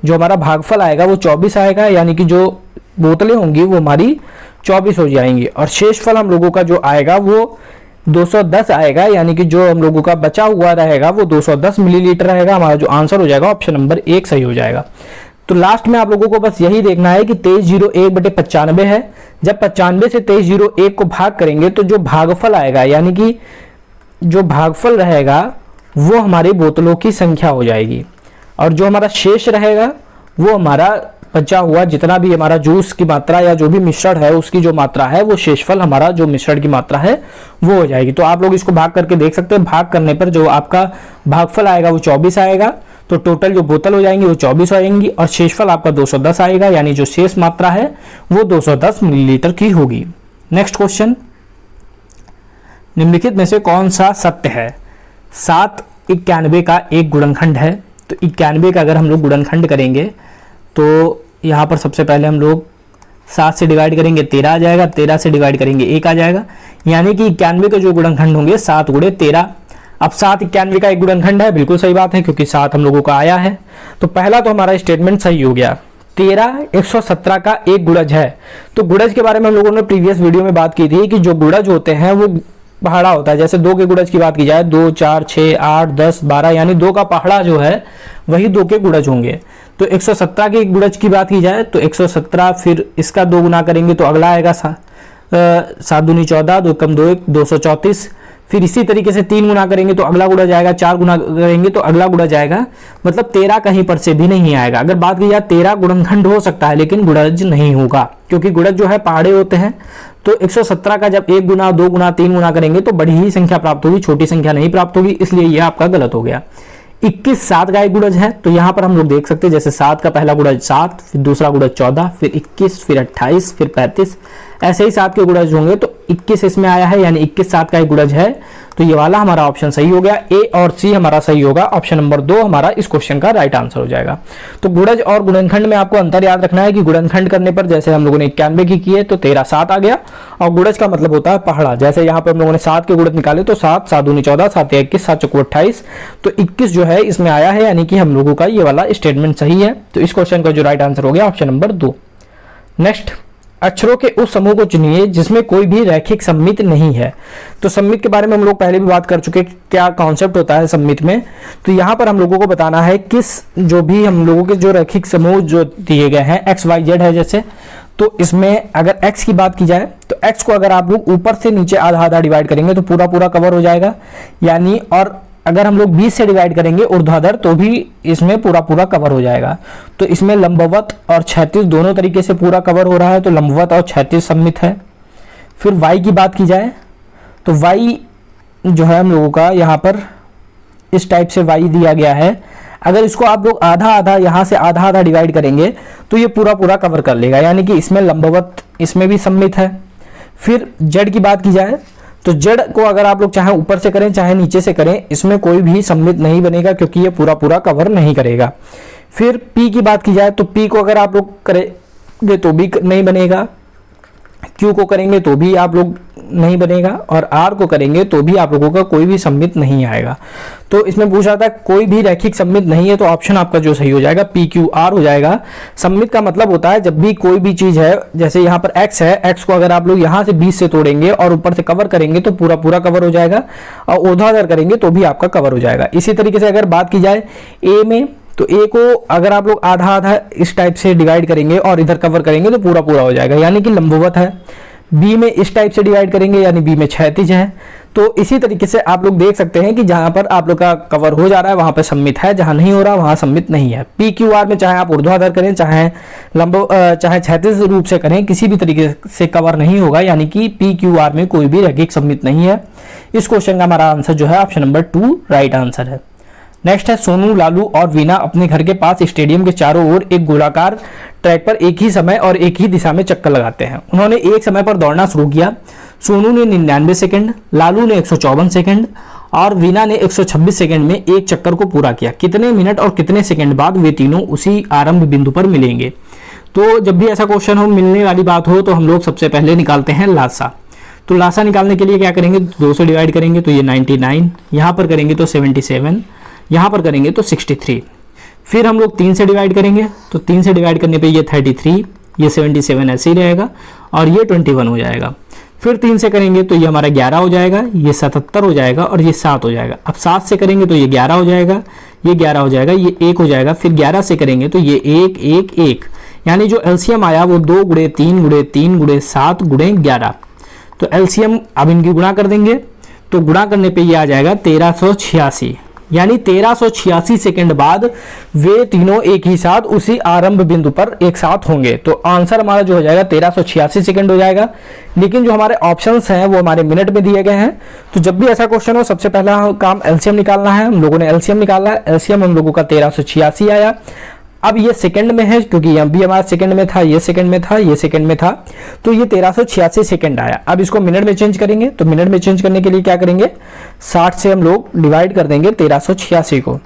जो हमारा भागफल आएगा वो 24 आएगा, यानी कि जो बोतलें होंगी वो हमारी 24 हो जाएंगी और शेषफल हम लोगों का जो आएगा वो 210 आएगा, यानी कि जो हम लोगों का बचा हुआ रहेगा वो 210 मिलीलीटर रहेगा। हमारा जो आंसर हो जाएगा ऑप्शन नंबर 1 सही हो जाएगा। तो लास्ट में आप लोगों को बस यही देखना है कि 2301/95 है। जब 95 से 2301 को भाग करेंगे तो जो भागफल आएगा, यानी कि जो भागफल रहेगा वो हमारी बोतलों की संख्या हो जाएगी और जो हमारा शेष रहेगा वो हमारा बचा हुआ जितना भी हमारा जूस की मात्रा या जो भी मिश्रण है उसकी जो मात्रा है वो शेषफल हमारा जो मिश्रण की मात्रा है वो हो जाएगी। तो आप लोग इसको भाग करके देख सकते हैं, भाग करने पर जो आपका भागफल आएगा वो 24 आएगा, तो टोटल जो बोतल हो जाएंगी वो 24 आएंगी और शेषफल आपका 210 आएगा, यानी जो शेष मात्रा है वो 210 मिलीलीटर की होगी। नेक्स्ट क्वेश्चन, निम्नलिखित में से कौन सा सत्य है? 7 91 का एक गुणनखंड है। तो 91 का अगर हम लोग गुणनखंड करेंगे तो यहाँ पर सबसे पहले हम लोग 7 से डिवाइड करेंगे 13 आ जाएगा, 13 से डिवाइड करेंगे 1 आ जाएगा, यानी कि 91 के जो गुणनखंड होंगे 7 गुणे 13। अब 7 91 का एक गुणनखंड है, बिल्कुल सही बात है क्योंकि 7 हम लोगों का आया है। तो पहला तो हमारा स्टेटमेंट सही हो गया। 13 117 का एक गुणज है। तो गुणज के बारे में हम लोगों ने प्रीवियस वीडियो में बात की थी कि जो गुणज होते हैं वो पहाड़ा होता है। जैसे 2 के गुणज की बात की जाए 2 4 6 8 10 12, यानी 2 का पहाड़ा जो है वही 2 के गुणज होंगे। तो 117 के गुणज की बात की जाए तो 117, फिर इसका 2 गुना करेंगे तो अगला आएगा 7 दूनी 14, 2 कम 2 1 234। फिर इसी तरीके से 3 गुना करेंगे तो अगला गुणा जाएगा, 4 गुना करेंगे तो अगला गुणा जाएगा। मतलब 13 कहीं पर से भी नहीं आएगा। अगर बात की जाए 13 गुणनखंड हो सकता है लेकिन गुणज नहीं होगा, क्योंकि गुणज जो है पहाड़े होते हैं। तो 117 का जब 1 गुना 2 गुना 3 गुना करेंगे तो बड़ी ही संख्या प्राप्त होगी, छोटी संख्या नहीं प्राप्त होगी, इसलिए यह आपका गलत हो गया। 21 7 का एक गुणज है। तो यहाँ पर हम लोग देख सकते हैं जैसे 7 का पहला गुणज 7, फिर दूसरा गुणज 14, फिर 21, फिर 28, फिर 35, ऐसे ही 7 के गुणज होंगे। तो 21 इसमें आया है, यानी 21 7 का एक गुणज है। तो ये वाला हमारा ऑप्शन सही हो गया। ए और सी हमारा सही होगा। ऑप्शन नंबर 2 हमारा इस क्वेश्चन का राइट आंसर हो जाएगा। तो गुणज और गुणनखंड में आपको अंतर याद रखना है कि गुणनखंड करने पर जैसे हम लोगों ने 91 की है तो 13 7 आ गया, और गुणज का मतलब होता है पहाड़ा। जैसे यहाँ पे हम लोगों ने 7 के गुणज निकाले तो 7 7 दूनी 14, 7 21, 7 चौको 28। तो 21 जो है इसमें आया है, यानी कि हम लोगों का ये वाला स्टेटमेंट सही है। तो इस क्वेश्चन का जो राइट आंसर हो गया ऑप्शन नंबर 2। नेक्स्ट, अक्षरों के उस समूह को चुनिए जिसमें कोई भी रैखिक सममित नहीं है। तो सममित के बारे में हम लोग पहले भी बात कर चुके, क्या कॉन्सेप्ट होता है सममित में। तो यहाँ पर हम लोगों को बताना है किस जो भी हम लोगों के जो रैखिक समूह जो दिए गए हैं एक्स वाई जेड है जैसे, तो इसमें अगर x की बात की जाए तो x को अगर आप लोग ऊपर से नीचे आधा आधा डिवाइड करेंगे तो पूरा पूरा कवर हो जाएगा, यानी। और अगर हम लोग 20 से डिवाइड करेंगे ऊर्ध्वाधर तो भी इसमें पूरा पूरा कवर हो जाएगा। तो इसमें लंबवत और क्षैतिज दोनों तरीके से पूरा कवर हो रहा है, तो लंबवत और क्षैतिज सम्मित है। फिर y की बात की जाए तो y जो है हम लोगों का यहाँ पर इस टाइप से y दिया गया है। अगर इसको आप लोग आधा आधा यहाँ से आधा आधा डिवाइड करेंगे तो ये पूरा पूरा कवर कर लेगा, यानी कि इसमें लंबवत इसमें भी सम्मित है। फिर z की बात की जाए तो z को अगर आप लोग चाहे ऊपर से करें चाहे नीचे से करें, इसमें कोई भी सम्मित नहीं बनेगा क्योंकि ये पूरा पूरा कवर नहीं करेगा। फिर p की बात की जाए तो p को अगर आप लोग करेंगे तो भी नहीं बनेगा, q को करेंगे तो भी आप लोग नहीं बनेगा, और r को करेंगे तो भी आप लोगों का कोई भी सम्मित नहीं आएगा। तो इसमें पूछा था कोई भी रैखिक सम्मित नहीं है, तो ऑप्शन आपका जो सही हो जाएगा p q r हो जाएगा। सम्मित का मतलब होता है जब भी कोई भी चीज है, जैसे यहाँ पर x है, x को अगर आप लोग यहाँ से 20 से तोड़ेंगे और ऊपर से कवर करेंगे तो पूरा पूरा कवर हो जाएगा, और ऊर्ध्वाधर करेंगे तो भी आपका कवर हो जाएगा। इसी तरीके से अगर बात की जाए a में, तो a को अगर आप लोग आधा आधा इस टाइप से डिवाइड करेंगे और इधर कवर करेंगे तो पूरा पूरा हो जाएगा, यानी कि लंबवत है। b में इस टाइप से डिवाइड करेंगे यानी b में क्षैतिज है। तो इसी तरीके से आप लोग देख सकते हैं कि जहां पर आप लोग का कवर हो जा रहा है वहां पर सम्मित है, जहां नहीं हो रहा वहां सम्मित नहीं है। p q r में चाहे आप ऊर्ध्वाधर करें चाहे चाहे क्षैतिज रूप से करें, किसी भी तरीके से कवर नहीं होगा, यानी कि p q r में कोई भी रैखिक सम्मित नहीं है। इस क्वेश्चन का हमारा आंसर जो है ऑप्शन नंबर 2 राइट आंसर है। नेक्स्ट है, सोनू लालू और वीना अपने घर के पास स्टेडियम के चारों ओर एक गोलाकार ट्रैक पर एक ही समय और एक ही दिशा में चक्कर लगाते हैं। उन्होंने एक समय पर दौड़ना शुरू किया। सोनू ने 99 सेकंड, लालू ने 154 सेकंड और वीना ने 126 सेकंड में एक चक्कर को पूरा किया। कितने मिनट और कितने सेकंड बाद वे तीनों उसी आरंभ बिंदु पर मिलेंगे? तो जब भी ऐसा क्वेश्चन हो, मिलने वाली बात हो, तो हम लोग सबसे पहले निकालते हैं लासा। तो लासा निकालने के लिए क्या करेंगे, 2 से डिवाइड करेंगे तो ये 99, यहाँ पर करेंगे तो 77, यहाँ पर करेंगे तो 63। फिर हम लोग 3 से डिवाइड करेंगे तो 3 से डिवाइड करने पे ये 33, ये 77 ऐसे ही रहेगा और ये 21 हो जाएगा। फिर 3 से करेंगे तो ये हमारा 11 हो जाएगा, ये 77 हो जाएगा और ये 7 हो जाएगा। अब 7 से करेंगे तो ये 11 हो जाएगा, ये 11 हो जाएगा, ये 1 हो जाएगा। फिर 11 से करेंगे तो ये 1 1 1, यानी जो एलसीएम आया वो 2 गुणे 3 गुणे 3 गुणे 7 गुणे 11। तो एलसीएम अब इनकी गुणा कर देंगे, तो गुणा करने पे ये आ जाएगा 1386, यानी 1386 सेकंड बाद वे तीनों एक ही साथ उसी आरंभ बिंदु पर एक साथ होंगे। तो आंसर हमारा जो हो जाएगा 1386 सेकंड हो जाएगा। लेकिन जो हमारे ऑप्शंस हैं वो हमारे मिनट में दिए गए हैं। तो जब भी ऐसा क्वेश्चन हो, सबसे पहला काम एलसीएम निकालना है। हम लोगों ने एलसीएम निकाला है, एलसीएम हम लोगों का 1386 आया। अब ये सेकंड में है क्योंकि यहाँ भी हमारा सेकंड में था, ये सेकंड में था, ये सेकंड में था, तो ये 1386 सेकंड आया। अब इसको मिनट में चेंज करेंगे, तो मिनट में चेंज करने के लिए क्या करेंगे, 60 से हम लोग डिवाइड कर देंगे 1386 को।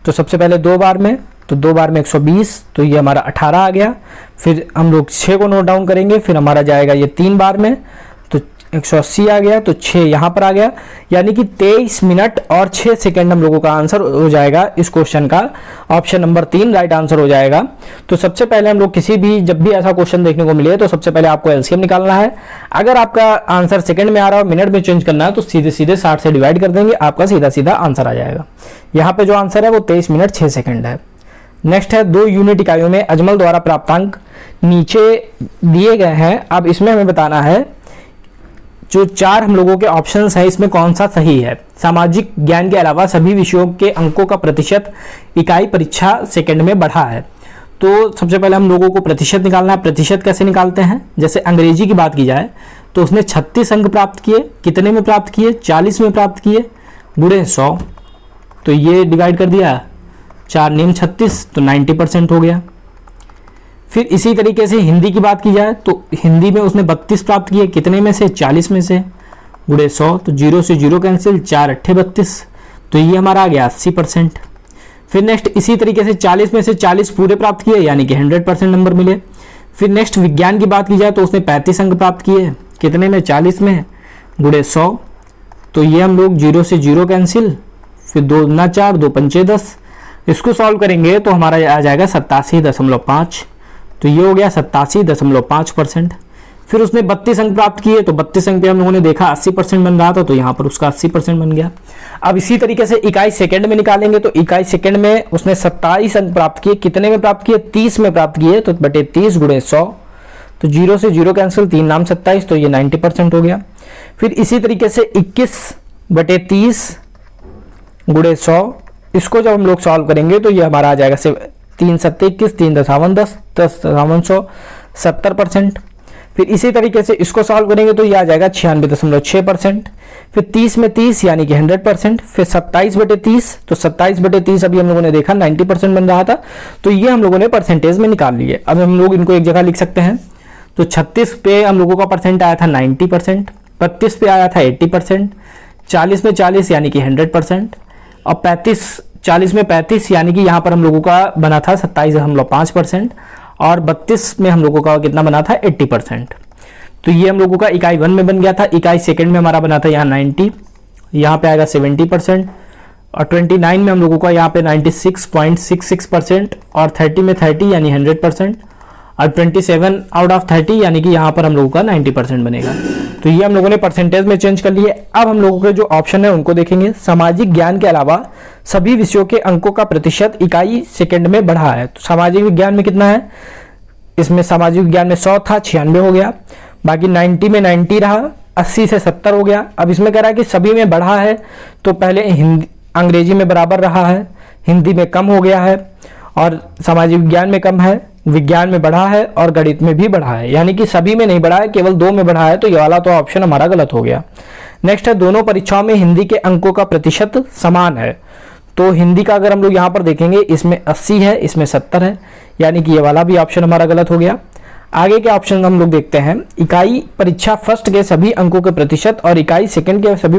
तो सबसे पहले 2 बार में, तो 2 बार में 120, तो ये हमारा 18 आ गया। फिर हम लोग 6 को नोट डाउन करेंगे, फिर हमारा जाएगा ये 3 बार में, तो 180 आ गया, तो 6 यहाँ पर आ गया, यानी कि 23 मिनट और 6 सेकंड हम लोगों का आंसर हो जाएगा इस क्वेश्चन का। ऑप्शन नंबर 3 राइट आंसर हो जाएगा। तो सबसे पहले हम लोग किसी भी, जब भी ऐसा क्वेश्चन देखने को मिले तो सबसे पहले आपको एलसीएम निकालना है। अगर आपका आंसर सेकंड में आ रहा है और मिनट में चेंज करना है तो सीधे सीधे 60 से डिवाइड कर देंगे, आपका सीधा सीधा आंसर आ जाएगा। यहाँ पे जो आंसर है वो 23 मिनट 6 सेकंड है। नेक्स्ट है 2 यूनिट इकाइयों में अजमल द्वारा प्राप्तांक नीचे दिए गए हैं। अब इसमें हमें बताना है जो 4 हम लोगों के ऑप्शंस हैं इसमें कौन सा सही है। सामाजिक ज्ञान के अलावा सभी विषयों के अंकों का प्रतिशत इकाई परीक्षा सेकंड में बढ़ा है। तो सबसे पहले हम लोगों को प्रतिशत निकालना है। प्रतिशत कैसे निकालते हैं, जैसे अंग्रेजी की बात की जाए तो उसने 36 अंक प्राप्त किए, कितने में प्राप्त किए, 40 में प्राप्त किए, गुणे 100, तो ये डिवाइड कर दिया 4 नीम 36, तो 90% हो गया। फिर इसी तरीके से हिंदी की बात की जाए तो हिंदी में उसने 32 प्राप्त किए, कितने में से, 40 में से, गुणे 100, तो 0 से 0 कैंसिल, 4 अट्ठे 32, तो ये हमारा आ गया 80%। फिर नेक्स्ट इसी तरीके से 40 में से 40 पूरे प्राप्त किए, यानी कि 100% नंबर मिले। फिर नेक्स्ट विज्ञान की बात की जाए तो उसने 35 अंक प्राप्त किए, कितने में, 40 में, गुणे 100, तो ये हम लोग 0 से 0 कैंसिल, फिर 2 दूना 4, 2 पंचे 10, इसको सॉल्व करेंगे तो हमारा आ जाएगा 87.5, तो ये हो गया 87.5%। फिर उसने 32 अंक प्राप्त किए, तो 32 अंक पे हम लोगों ने देखा 80% बन रहा था, तो यहाँ पर उसका 80% बन गया। अब इसी तरीके से इकाई सेकंड में निकालेंगे, तो इकाई सेकंड में उसने 27 अंक प्राप्त किए, कितने में प्राप्त किए, 30 में प्राप्त किए, तो बटे 30 गुणे 100, तो 0 से 0 कैंसिल, 3 नाम 27, तो ये 90% हो गया। फिर इसी तरीके से 21 बटे 30 गुणे 100, इसको जब हम लोग सॉल्व करेंगे तो ये हमारा आ जाएगा 3 सत्ते 21, 3 दशावन 10, 10 दशावन 100, 70%। फिर इसी तरीके से इसको सॉल्व करेंगे तो ये आ जाएगा 96.6%। फिर 30 में 30 यानी कि 100%। फिर 27 बटे 30, तो 27 बटे 30 अभी हम लोगों ने देखा 90% बन रहा था, तो ये हम लोगों ने परसेंटेज में निकाल लिए। अब हम लोग इनको एक जगह लिख सकते हैं। तो 36 पे हम लोगों का परसेंट आया था 90%, 32 पे आया था 80%, 40 में 40 यानी कि 100%, और 40 में 35 यानी कि यहाँ पर हम लोगों का बना था 27.5%, और 32 में हम लोगों का कितना बना था 80%। तो ये हम लोगों का इकाई 1 में बन गया था। इकाई सेकंड में हमारा बना था यहाँ 90, यहाँ पे आएगा 70%, और 29 में हम लोगों का यहाँ पे 96.66%, और 30 में 30 यानी 100%, और 27 आउट ऑफ 30 यानी कि यहाँ पर हम लोगों का 90% बनेगा। तो ये हम लोगों ने परसेंटेज में चेंज कर लिए। अब हम लोगों के जो ऑप्शन है उनको देखेंगे। सामाजिक ज्ञान के अलावा सभी विषयों के अंकों का प्रतिशत इकाई सेकंड में बढ़ा है। तो सामाजिक विज्ञान में कितना है, इसमें सामाजिक विज्ञान में 100 था, 96 हो गया। बाकी 90 में 90 रहा, 80 से 70 हो गया। अब इसमें कह रहा है कि सभी में बढ़ा है, तो पहले हिंदी अंग्रेजी में बराबर रहा है, हिंदी में कम हो गया है, और सामाजिक विज्ञान में कम है, विज्ञान में बढ़ा है, और गणित में भी बढ़ा है। यानी कि सभी में नहीं बढ़ा है, केवल 2 में बढ़ा है, तो ये वाला तो ऑप्शन हमारा गलत हो गया। नेक्स्ट है दोनों परीक्षाओं में हिंदी के अंकों का प्रतिशत समान है। तो हिंदी का अगर हम लोग यहाँ पर देखेंगे, इसमें 80 है, इसमें 70 है, यानी कि ये वाला भी ऑप्शन हमारा गलत हो गया। आगे के ऑप्शन हम लोग देखते हैं। इकाई परीक्षा फर्स्ट के सभी अंकों के प्रतिशत और इकाई सेकंड के सभी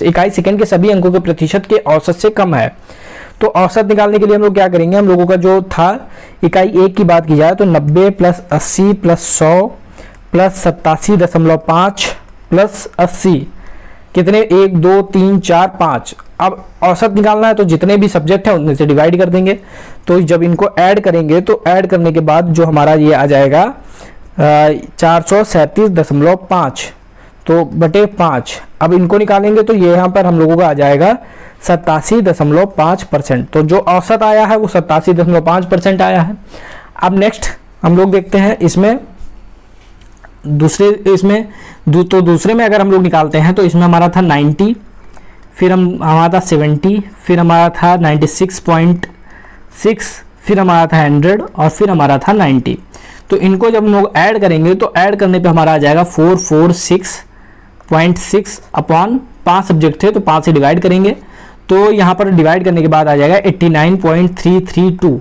इकाई सेकंड के सभी अंकों के प्रतिशत के औसत से कम है। तो औसत निकालने के लिए हम लोग क्या करेंगे, हम लोगों का जो था इकाई 1 की बात की जाए तो 90 प्लस 80 प्लस 100 प्लस 87.5 प्लस 80, कितने, 1 2 3 4 5। अब औसत निकालना है तो जितने भी सब्जेक्ट हैं उनमें से डिवाइड कर देंगे। तो जब इनको ऐड करेंगे तो ऐड करने के बाद जो हमारा ये आ जाएगा 437.5, तो बटे 5। अब इनको निकालेंगे तो ये यहाँ पर हम लोगों का आ जाएगा 87.5%। तो जो औसत आया है वो 87.5% आया है। अब नेक्स्ट हम लोग देखते हैं इसमें दूसरे में अगर हम लोग निकालते हैं तो इसमें हमारा था 90, फिर हमारा था 70, फिर हमारा था 96.6, फिर हमारा था 100, और फिर हमारा था 90। तो इनको जब हम लोग ऐड करेंगे तो ऐड करने पे हमारा आ जाएगा 446.6 अपॉन 5 सब्जेक्ट थे तो 5 से डिवाइड करेंगे तो यहाँ पर डिवाइड करने के बाद आ जाएगा 89.332।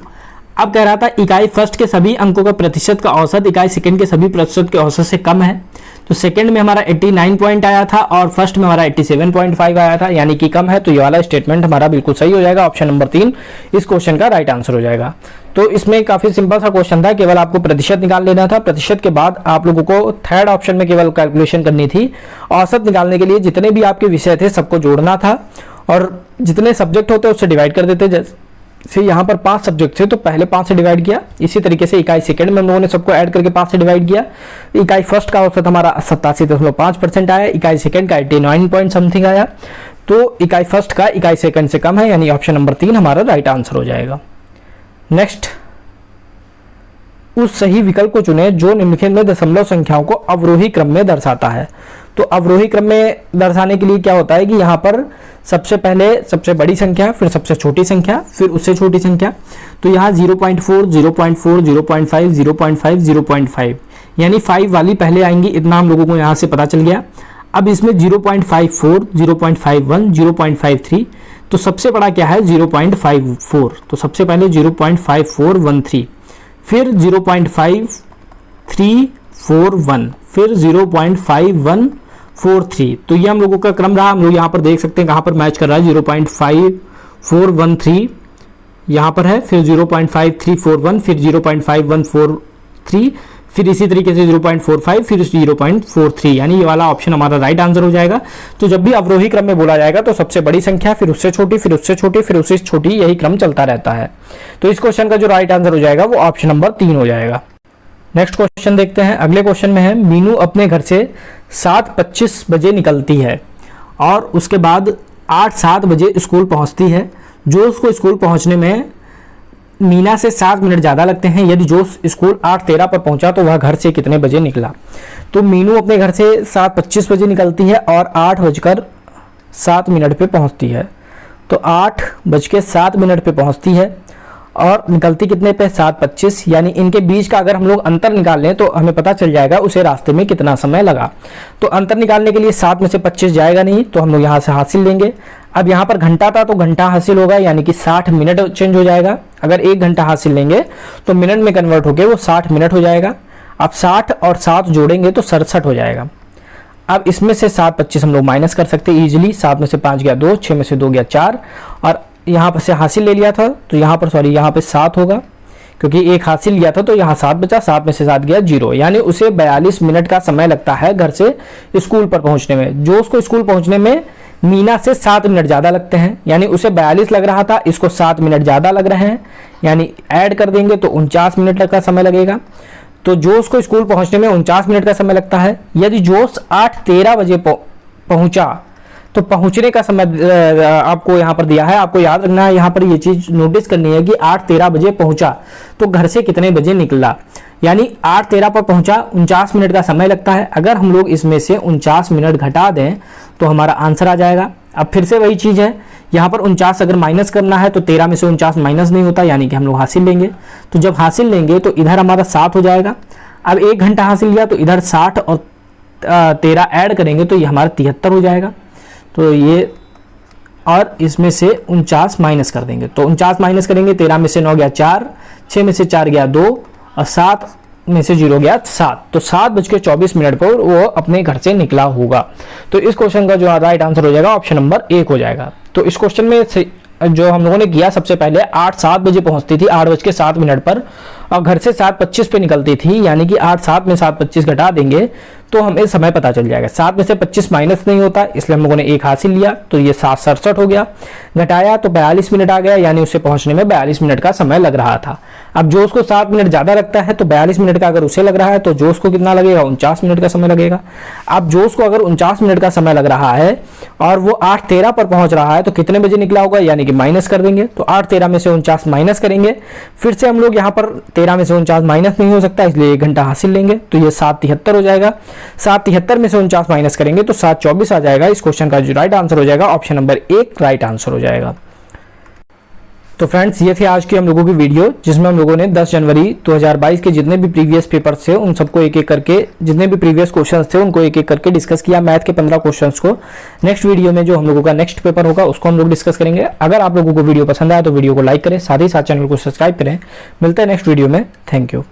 अब कह रहा था इकाई फर्स्ट के सभी अंकों का प्रतिशत का औसत इकाई सेकंड के सभी प्रतिशत के औसत से कम है। तो सेकंड में हमारा 89 पॉइंट आया था और फर्स्ट में हमारा 87.5 आया था, यानी कि कम है। तो ये वाला स्टेटमेंट हमारा बिल्कुल सही हो जाएगा, ऑप्शन नंबर 3 इस क्वेश्चन का राइट आंसर हो जाएगा। तो इसमें काफी सिंपल सा क्वेश्चन था, केवल आपको प्रतिशत निकाल लेना था। प्रतिशत के बाद आप लोगों को थर्ड ऑप्शन में केवल कैलकुलेशन करनी थी। औसत निकालने के लिए जितने भी आपके विषय थे सबको जोड़ना था और जितने सब्जेक्ट होते उससे डिवाइड कर देते। जैसे यहाँ पर 5 सब्जेक्ट थे तो पहले 5 से डिवाइड किया। इसी तरीके से इकाई सेकंड में हम लोगों ने सबको ऐड करके 5 से डिवाइड किया। इकाई फर्स्ट का औसत हमारा 87.5% आया, इकाई सेकंड का 89 पॉइंट समथिंग आया। तो इकाई फर्स्ट का इकाई सेकंड से कम है, यानी ऑप्शन नंबर 3 हमारा राइट आंसर हो जाएगा। नेक्स्ट, उस सही विकल्प को चुने जो निम्नलिखित में दशमलव संख्याओं को अवरोही क्रम में दर्शाता है। तो अवरोही क्रम में दर्शाने के लिए क्या होता है कि यहाँ पर सबसे पहले सबसे बड़ी संख्या, फिर सबसे छोटी संख्या, फिर उससे छोटी संख्या। तो यहाँ 0.4, 0.4, 0.5, 0.5, 0.5 यानी 5 वाली पहले आएंगी, इतना हम लोगों को यहाँ से पता चल गया। अब इसमें 0.54, 0.51, 0.53, तो सबसे बड़ा क्या है 0.54, तो सबसे पहले 0.5413, फिर 0.5341, फिर 0.5143। तो ये हम लोगों का क्रम रहा। हम लोग यहाँ पर देख सकते हैं कहाँ पर मैच कर रहा है। 0.5413 यहाँ पर है, फिर 0.5341, फिर 0.5143, फिर इसी तरीके से 0.45, फिर 0.43, यानी ये वाला ऑप्शन हमारा राइट आंसर हो जाएगा। तो जब भी अवरोही क्रम में बोला जाएगा तो सबसे बड़ी संख्या, फिर उससे छोटी, फिर उससे छोटी, फिर उससे छोटी, यही क्रम चलता रहता है। तो इस क्वेश्चन का जो राइट आंसर हो जाएगा वो ऑप्शन नंबर 3 हो जाएगा। नेक्स्ट क्वेश्चन देखते हैं। अगले क्वेश्चन में है, मीनू अपने घर से 7:25 बजे निकलती है और उसके बाद 8-7 बजे स्कूल पहुंचती है। जो उसको स्कूल पहुंचने में मीना से 7 मिनट ज़्यादा लगते हैं। यदि जो स्कूल 8:13 पर पहुंचा तो वह घर से कितने बजे निकला। तो मीनू अपने घर से 7:25 बजे निकलती है और 8:07 पे पहुंचती है। तो 8:07 पे पहुंचती है और निकलती कितने पे 7:25, यानी इनके बीच का अगर हम लोग अंतर निकाल लें तो हमें पता चल जाएगा उसे रास्ते में कितना समय लगा। तो अंतर निकालने के लिए 7 में से 25 जाएगा नहीं, तो हम लोग यहाँ से हासिल लेंगे। अब यहाँ पर घंटा था तो घंटा हासिल होगा, यानी कि 60 मिनट चेंज हो जाएगा। अगर 1 घंटा हासिल लेंगे तो मिनट में कन्वर्ट होकर वो 60 मिनट हो जाएगा। अब 60 और 7 जोड़ेंगे तो 67 हो जाएगा। अब इसमें से 7:25 हम लोग माइनस कर सकते हैं इजीली। 7 में से 5 गया 2, 6 में से 2 गया 4, और यहाँ पर से हासिल ले लिया था तो यहाँ पर यहाँ पे 7 होगा, क्योंकि 1 हासिल लिया था तो यहाँ 7 बचा। 7 में से 7 गया 0, यानी उसे 42 मिनट का समय लगता है घर से स्कूल पर पहुंचने में। जो उसको स्कूल पहुंचने में मीना से 7 मिनट ज़्यादा लगते हैं, यानी उसे 42 लग रहा था, इसको 7 मिनट ज़्यादा लग रहे हैं, यानी ऐड कर देंगे तो 49 मिनट का समय लगेगा। तो जोश को स्कूल पहुंचने में 49 मिनट का समय लगता है। यदि जोश 8:13 बजे पहुंचा तो पहुंचने का समय आपको यहाँ पर दिया है। आपको याद रखना है, यहाँ पर ये चीज नोटिस करनी है कि 8:13 बजे पहुंचा तो घर से कितने बजे निकला, यानी 8:13 पर पहुंचा, 49 मिनट का समय लगता है। अगर हम लोग इसमें से 49 मिनट घटा दें तो हमारा आंसर आ जाएगा। अब फिर से वही चीज है, यहाँ पर 49 अगर माइनस करना है तो 13 में से 49 माइनस नहीं होता, यानी कि हम लोग हासिल लेंगे। तो जब हासिल लेंगे तो इधर हमारा 7 हो जाएगा। अब 1 घंटा हासिल लिया तो इधर 60 और 13 ऐड करेंगे तो ये हमारा 73 हो जाएगा। तो ये, और इसमें से 49 माइनस कर देंगे तो 49 माइनस करेंगे, 13 में से 9 गया 4, 6 में से 4 गया 2 और 7 में से 0 गया 7। तो 7:24 पर वो अपने घर से निकला होगा। तो इस क्वेश्चन का जो राइट आंसर हो जाएगा ऑप्शन नंबर 1 हो जाएगा। तो इस क्वेश्चन में जो हम लोगों ने किया, सबसे पहले 8:07 बजे पहुंचती थी 8:07 पर, और घर से 7:25 पे निकलती थी, यानी कि 8:07 में 7:25 घटा देंगे तो हमें समय पता चल जाएगा। 7 में से 25 माइनस नहीं होता, इसलिए हम लोगों ने 1 हासिल लिया तो ये 7:67 हो गया। घटाया तो 42 मिनट आ गया, यानी उसे पहुंचने में 42 मिनट का समय लग रहा था। अब जो उसको 7 मिनट ज्यादा लगता है तो 42 मिनट का अगर उसे लग रहा है तो जो उसको कितना लगेगा, 49 मिनट का समय लगेगा। अब जो उसको अगर 49 मिनट का समय लग रहा है और वो 8:13 पर पहुंच रहा है तो कितने बजे निकला होगा, यानी कि माइनस कर देंगे। तो 8:13 में से 49 माइनस करेंगे, फिर से हम लोग यहाँ पर 13 में से 49 माइनस नहीं हो सकता, इसलिए 1 घंटा हासिल लेंगे तो ये 7:73 हो जाएगा। 7:73 में से 49 माइनस करेंगे तो 7:24 आ जाएगा। इस क्वेश्चन का जो राइट आंसर हो जाएगा ऑप्शन नंबर 1 राइट आंसर हो जाएगा। तो फ्रेंड्स ये थी आज की हम लोगों की वीडियो, जिसमें हम लोगों ने 10 जनवरी 2022 के जितने भी प्रीवियस पेपर्स थे उन सबको एक एक करके, जितने भी प्रीवियस क्वेश्चंस थे उनको एक एक करके डिस्कस किया। मैथ के 15 क्वेश्चंस को नेक्स्ट वीडियो में जो हम लोगों का नेक्स्ट पेपर होगा उसको हम लोग डिस्कस करेंगे। अगर आप लोगों को वीडियो पसंद आया तो वीडियो को लाइक करें, साथ ही साथ चैनल को सब्सक्राइब करें। मिलते हैं नेक्स्ट वीडियो में। Thank you.